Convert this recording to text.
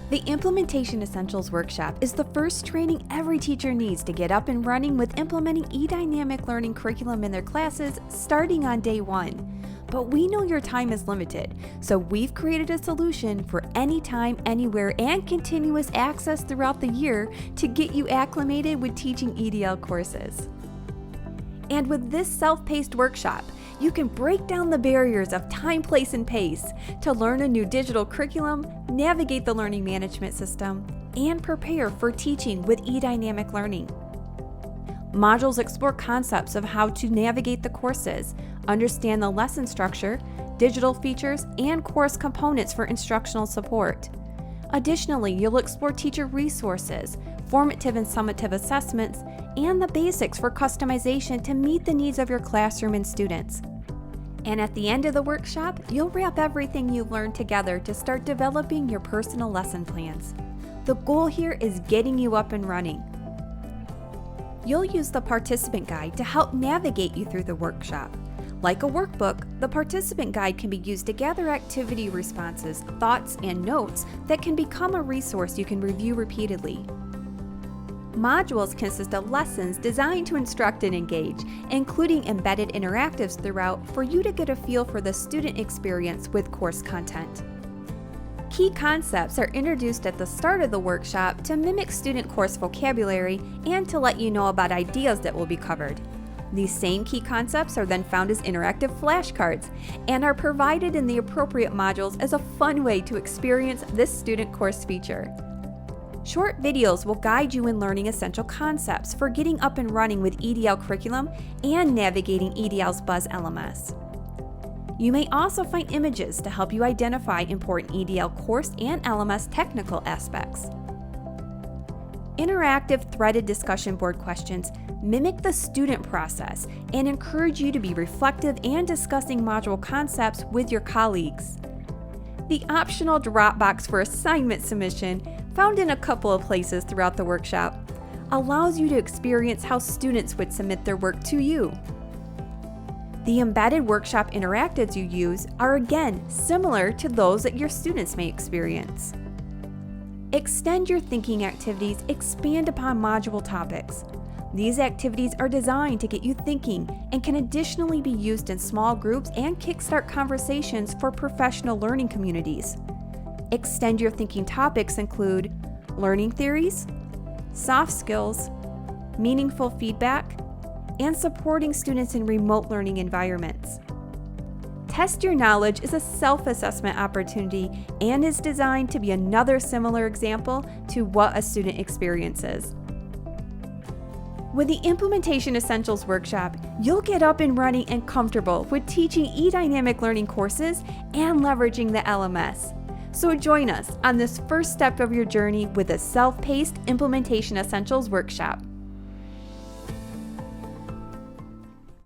The Implementation Essentials Workshop is the first training every teacher needs to get up and running with implementing eDynamic learning curriculum in their classes starting on day one. But we know your time is limited, so we've created a solution for anytime, anywhere, and continuous access throughout the year to get you acclimated with teaching EDL courses. And with this self-paced workshop, you can break down the barriers of time, place, and pace to learn a new digital curriculum, navigate the learning management system, and prepare for teaching with eDynamic learning. Modules explore concepts of how to navigate the courses, understand the lesson structure, digital features, and course components for instructional support. Additionally, you'll explore teacher resources, formative and summative assessments, and the basics for customization to meet the needs of your classroom and students. And at the end of the workshop, you'll wrap everything you've learned together to start developing your personal lesson plans. The goal here is getting you up and running. You'll use the participant guide to help navigate you through the workshop. Like a workbook, the participant guide can be used to gather activity responses, thoughts, and notes that can become a resource you can review repeatedly. Modules consist of lessons designed to instruct and engage, including embedded interactives throughout for you to get a feel for the student experience with course content. Key concepts are introduced at the start of the workshop to mimic student course vocabulary and to let you know about ideas that will be covered. These same key concepts are then found as interactive flashcards and are provided in the appropriate modules as a fun way to experience this student course feature. Short videos will guide you in learning essential concepts for getting up and running with EDL curriculum and navigating EDL's Buzz LMS. You may also find images to help you identify important EDL course and LMS technical aspects. Interactive threaded discussion board questions mimic the student process and encourage you to be reflective and discussing module concepts with your colleagues. The optional Dropbox for assignment submission, found in a couple of places throughout the workshop, allows you to experience how students would submit their work to you. The embedded workshop interactives you use are again similar to those that your students may experience. Extend your thinking activities expand upon module topics. These activities are designed to get you thinking and can additionally be used in small groups and kickstart conversations for professional learning communities. Extend your thinking topics include learning theories, soft skills, meaningful feedback, and supporting students in remote learning environments. Test Your Knowledge is a self-assessment opportunity and is designed to be another similar example to what a student experiences. With the Implementation Essentials Workshop, you'll get up and running and comfortable with teaching eDynamic learning courses and leveraging the LMS. So join us on this first step of your journey with a self-paced Implementation Essentials Workshop.